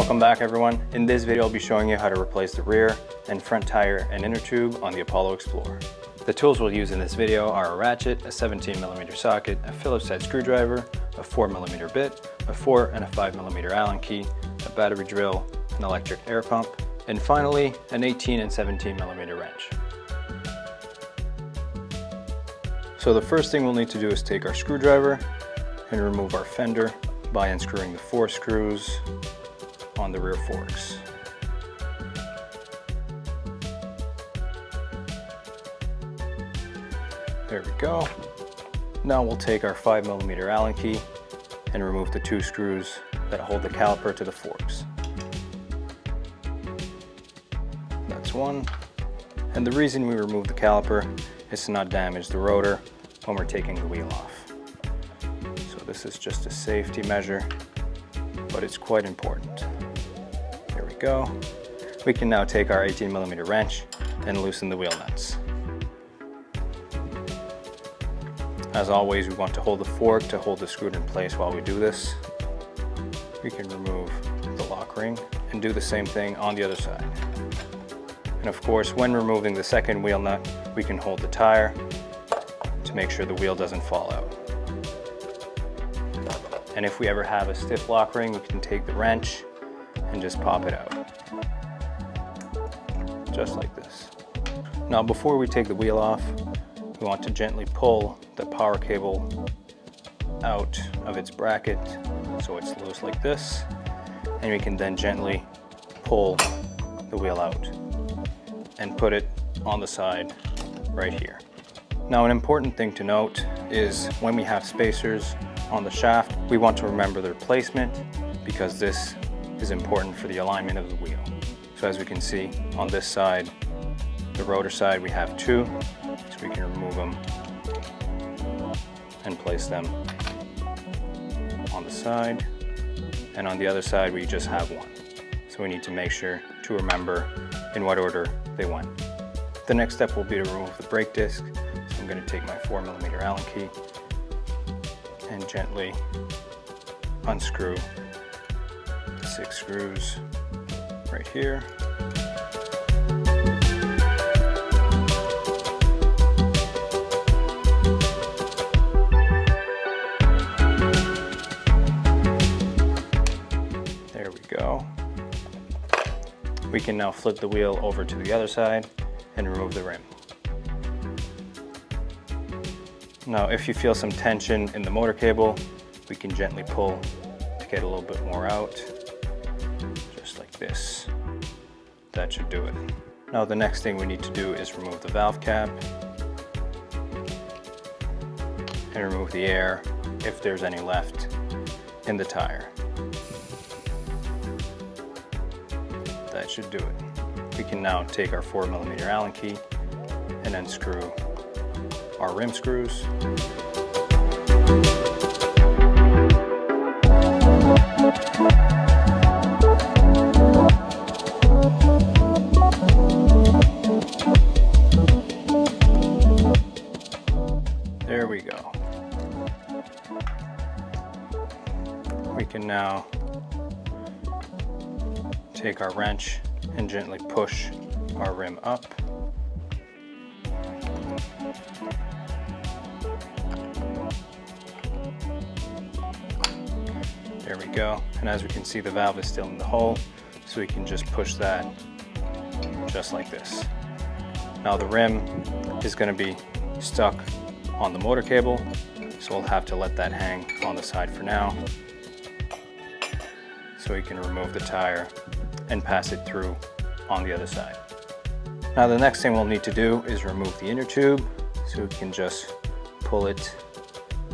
Welcome back everyone. In this video I'll be showing you how to replace the rear and front tire and inner tube on the Apollo Explorer. The tools we'll use in this video are a ratchet, a 17mm socket, a Phillips head screwdriver, a 4mm bit, a 4 and a 5mm Allen key, a battery drill, an electric air pump, and finally an 18 and 17mm wrench. So the first thing we'll need to do is take our screwdriver and remove our fender by unscrewing the 4 screws on the rear forks. There we go. Now we'll take our 5mm Allen key and remove the 2 screws that hold the caliper to the forks. That's one. And the reason we remove the caliper is to not damage the rotor when we're taking the wheel off. So this is just a safety measure, but it's quite important. There we go. We can now take our 18mm wrench and loosen the wheel nuts. As always, we want to hold the fork to hold the screw in place while we do this. We can remove the lock ring and do the same thing on the other side. And of course, when removing the second wheel nut, we can hold the tire to make sure the wheel doesn't fall out. And if we ever have a stiff lock ring, we can take the wrench and just pop it out. Just like this. Now before we take the wheel off, we want to gently pull the power cable out of its bracket so it's loose like this, and we can then gently pull the wheel out and put it on the side right here. Now an important thing to note is when we have spacers on the shaft, we want to remember their placement because this is important for the alignment of the wheel. So as we can see on this side, the rotor side, we have 2, so we can remove them and place them on the side, and on the other side we just have 1. So we need to make sure to remember in what order they went. The next step will be to remove the brake disc. So I'm going to take my 4mm Allen key and gently unscrew the 6 screws right here. There we go. We can now flip the wheel over to the other side and remove the rim. Now if you feel some tension in the motor cable, we can gently pull to get a little bit more out, just like this. That should do it. Now the next thing we need to do is remove the valve cap and remove the air if there's any left in the tire. That should do it. We can now take our 4mm Allen key and unscrew our rim screws. There we go. We can now take our wrench and gently push our rim up. There we go. And as we can see, the valve is still in the hole, so we can just push that just like this. Now the rim is going to be stuck on the motor cable, so we'll have to let that hang on the side for now, so we can remove the tire and pass it through on the other side. Now the next thing we'll need to do is remove the inner tube, so we can just pull it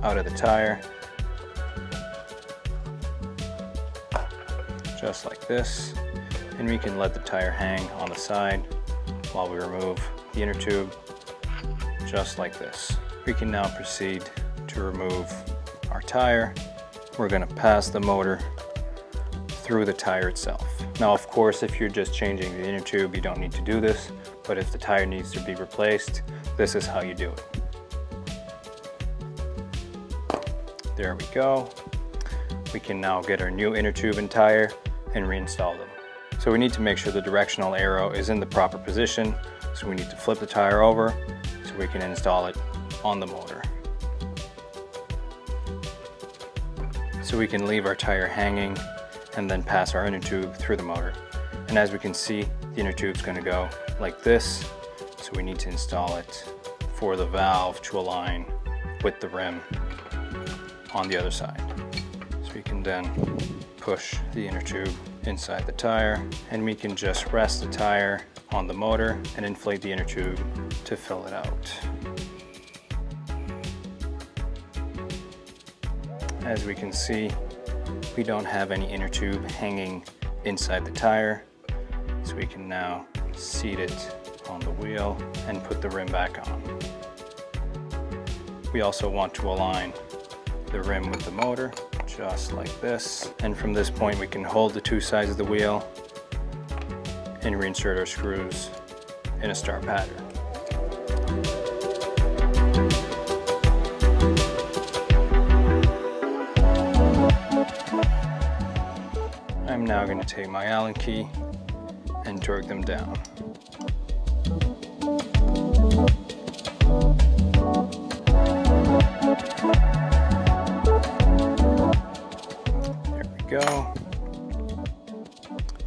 out of the tire just like this, and we can let the tire hang on the side while we remove the inner tube just like this. We can now proceed to remove our tire. We're going to pass the motor through the tire itself. Now of course, if you're just changing the inner tube, you don't need to do this, but if the tire needs to be replaced, this is how you do it. There we go. We can now get our new inner tube and tire and reinstall them. So we need to make sure the directional arrow is in the proper position. So we need to flip the tire over so we can install it on the motor. So we can leave our tire hanging and then pass our inner tube through the motor. And as we can see, the inner tube is going to go like this. So we need to install it for the valve to align with the rim on the other side. So we can then push the inner tube inside the tire, and we can just rest the tire on the motor and inflate the inner tube to fill it out. As we can see, we don't have any inner tube hanging inside the tire, so we can now seat it on the wheel and put the rim back on. We also want to align the rim with the motor, just like this. And from this point, we can hold the two sides of the wheel and reinsert our screws in a star pattern. I'm now going to take my Allen key and torque them down. There we go.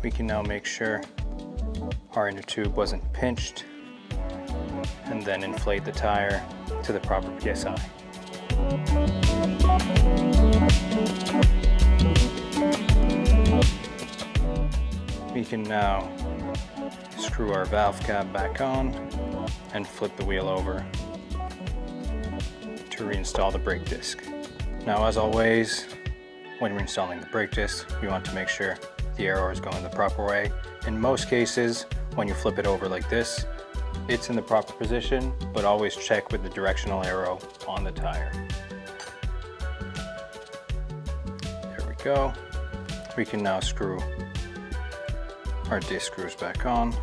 We can now make sure our inner tube wasn't pinched, and then inflate the tire to the proper PSI. We can now screw our valve cap back on and flip the wheel over to reinstall the brake disc. Now, as always, when we're installing the brake disc, we want to make sure the arrow is going the proper way. In most cases, when you flip it over like this, it's in the proper position, but always check with the directional arrow on the tire. There we go. We can now screw our disc screws back on.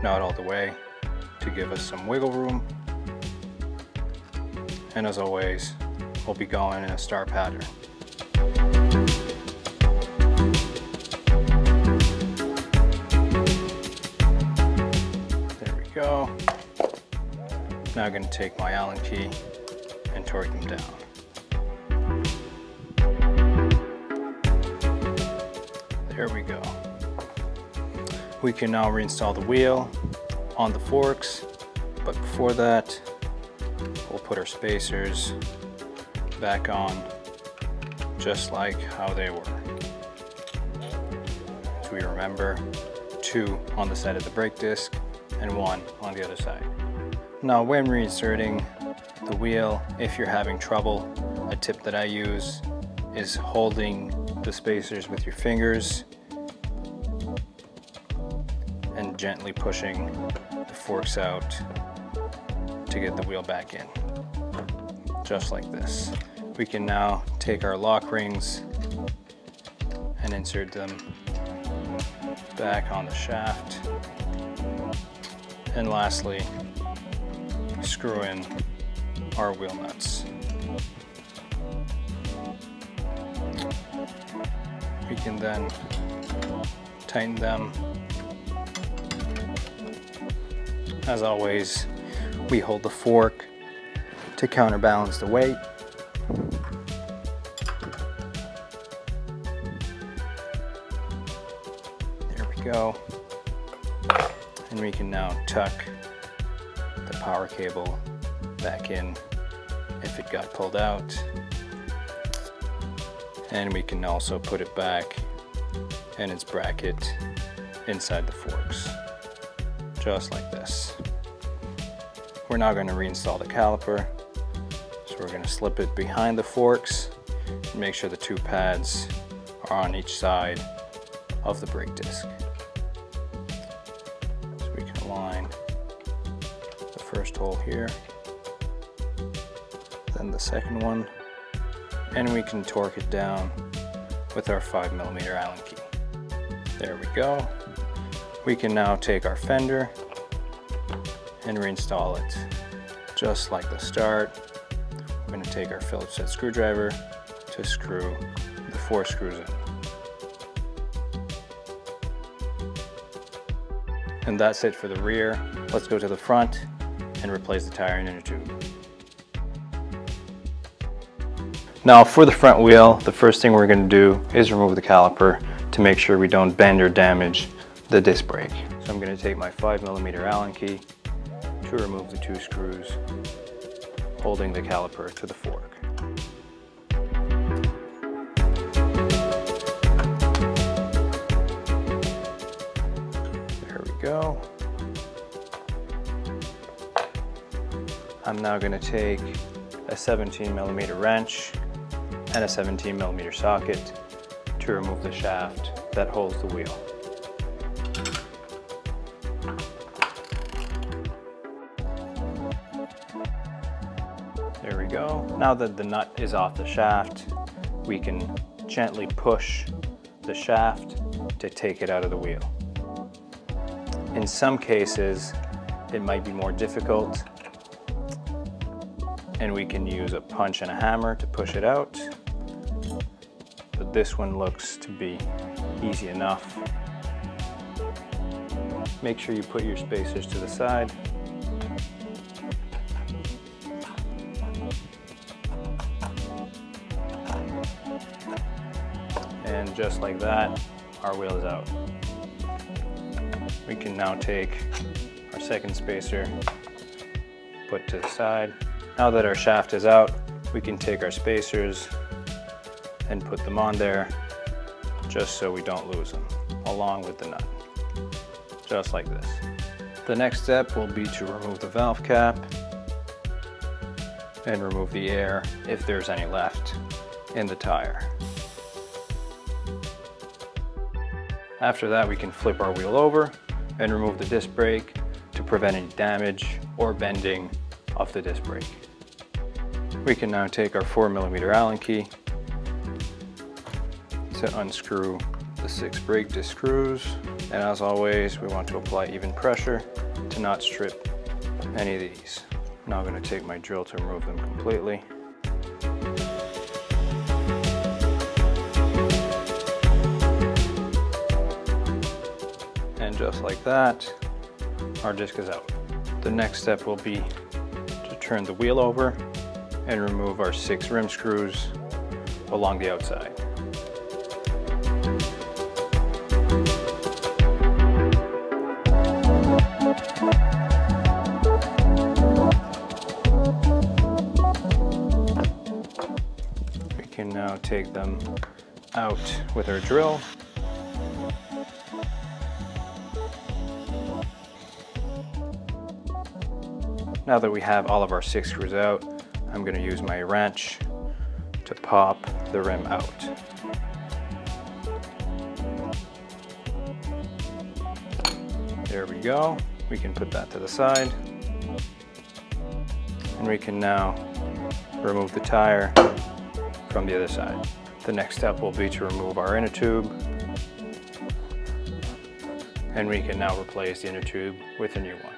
Not all the way, to give us some wiggle room. And as always, we'll be going in a star pattern. There we go. Now I'm going to take my Allen key and torque them down. There we go. We can now reinstall the wheel on the forks, but before that, we'll put our spacers back on just like how they were. So we remember 2 on the side of the brake disc and 1 on the other side. Now, when reinserting the wheel, if you're having trouble, a tip that I use is holding the spacers with your fingers and gently pushing the forks out to get the wheel back in, just like this. We can now take our lock rings and insert them back on the shaft. And lastly, screw in our wheel nuts. We can then tighten them. As always, we hold the fork to counterbalance the weight. There we go. And we can now tuck the power cable back in if it got pulled out. And we can also put it back in its bracket inside the forks, just like this. We're now going to reinstall the caliper. So we're going to slip it behind the forks and make sure the 2 pads are on each side of the brake disc. So we can align the first hole here, then the second one, and we can torque it down with our 5mm Allen key. There we go. We can now take our fender and reinstall it just like the start. We're going to take our Phillips head screwdriver to screw the 4 screws in. And that's it for the rear. Let's go to the front and replace the tire and inner tube. Now for the front wheel, the first thing we're going to do is remove the caliper to make sure we don't bend or damage the disc brake. So I'm going to take my 5mm Allen key to remove the 2 screws holding the caliper to the fork. There we go. I'm now going to take a 17mm wrench and a 17mm socket to remove the shaft that holds the wheel. There we go. Now that the nut is off the shaft, we can gently push the shaft to take it out of the wheel. In some cases, it might be more difficult, and we can use a punch and a hammer to push it out. But this one looks to be easy enough. Make sure you put your spacers to the side. And just like that, our wheel is out. We can now take our second spacer, put to the side. Now that our shaft is out, we can take our spacers and put them on there just so we don't lose them, along with the nut, just like this. The next step will be to remove the valve cap and remove the air if there's any left in the tire. After that, we can flip our wheel over and remove the disc brake to prevent any damage or bending of the disc brake. We can now take our 4mm Allen key to unscrew the 6 brake disc screws, and as always, we want to apply even pressure to not strip any of these. Now I'm going to take my drill to remove them completely. And just like that, our disc is out. The next step will be to turn the wheel over and remove our 6 rim screws along the outside. We can now take them out with our drill. Now that we have all of our 6 screws out, I'm going to use my wrench to pop the rim out. There we go. We can put that to the side. And we can now remove the tire from the other side. The next step will be to remove our inner tube. And we can now replace the inner tube with a new one.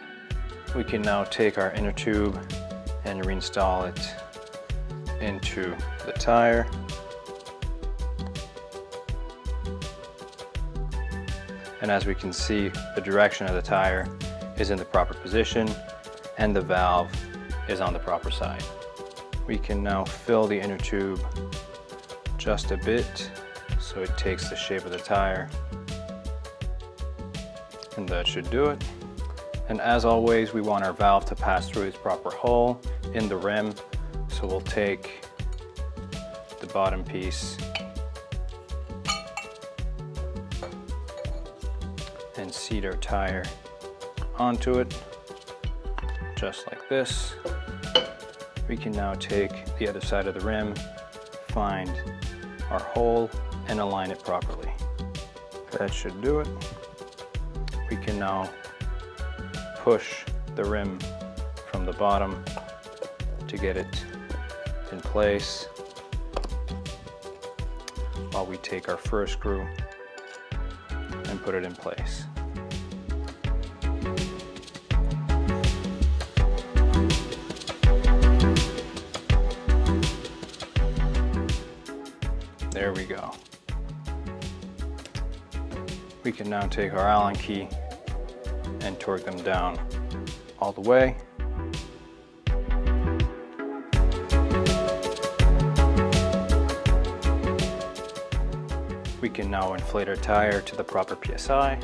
We can now take our inner tube and reinstall it into the tire. And as we can see, the direction of the tire is in the proper position and the valve is on the proper side. We can now fill the inner tube just a bit so it takes the shape of the tire. And that should do it. And as always, we want our valve to pass through its proper hole in the rim. So we'll take the bottom piece and seat our tire onto it, just like this. We can now take the other side of the rim, find our hole, and align it properly. That should do it. We can now push the rim from the bottom to get it in place while we take our first screw and put it in place. There we go. We can now take our Allen key and torque them down all the way. We can now inflate our tire to the proper PSI.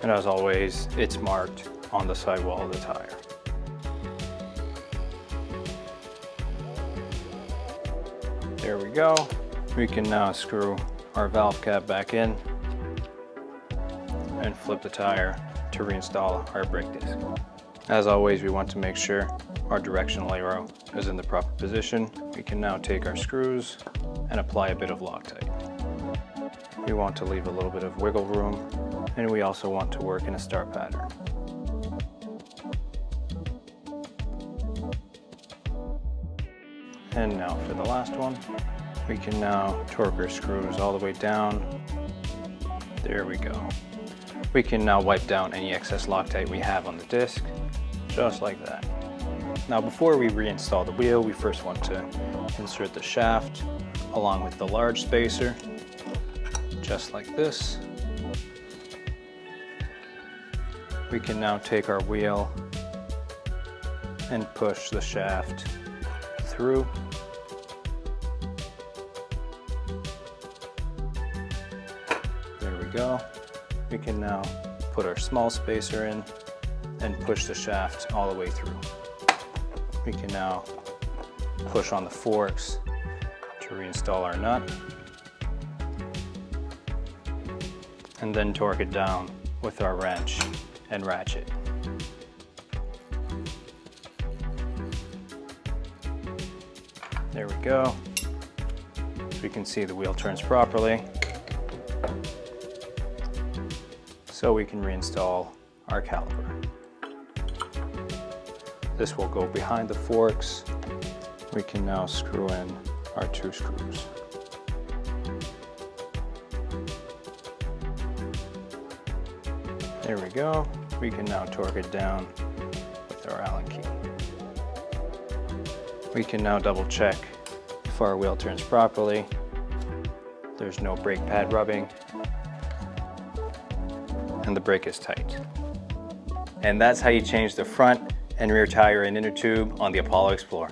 And as always, it's marked on the sidewall of the tire. There we go. We can now screw our valve cap back in and flip the tire to reinstall our brake disc. As always, we want to make sure our directional arrow is in the proper position. We can now take our screws and apply a bit of Loctite. We want to leave a little bit of wiggle room, and we also want to work in a star pattern. And now for the last one, we can now torque our screws all the way down. There we go. We can now wipe down any excess Loctite we have on the disc, just like that. Now before we reinstall the wheel, we first want to insert the shaft along with the large spacer, just like this. We can now take our wheel and push the shaft through. There we go. We can now put our small spacer in and push the shaft all the way through. We can now push on the forks to reinstall our nut, and then torque it down with our wrench and ratchet. There we go. So we can see the wheel turns properly. So we can reinstall our caliper. This will go behind the forks. We can now screw in our 2 screws. There we go. We can now torque it down with our Allen key. We can now double check if our wheel turns properly. There's no brake pad rubbing, and the brake is tight. And that's how you change the front and rear tire and inner tube on the Apollo Explorer.